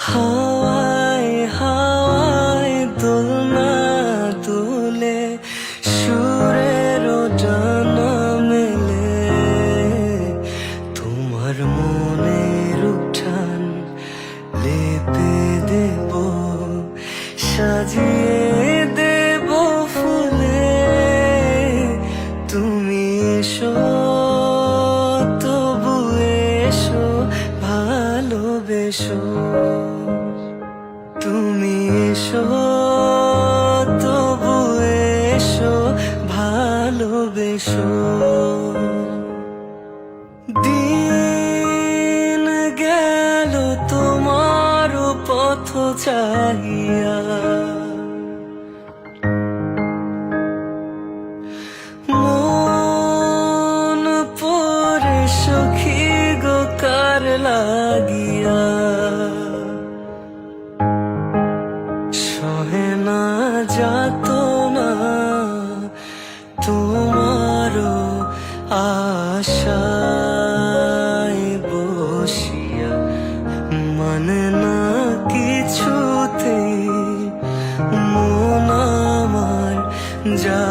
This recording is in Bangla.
হাওয়ায় হাওয়ায় দোলনা দুলে সুরের ডানা মেলে তোমার মনের উঠান লেপে দেব সাজিয়ে দেব ফুলে তুমি এসো তবু এসো ভালোবেসো তুমি এসো তবু এসো ভালোবেসো দিন গেল তোমার পথ চাহিয়া মন পড়ে সখী গো কার লাগিয়া সহে না যাত না তোমারও আশায় বসিয়া মানে না কিছুতে মন আমার যা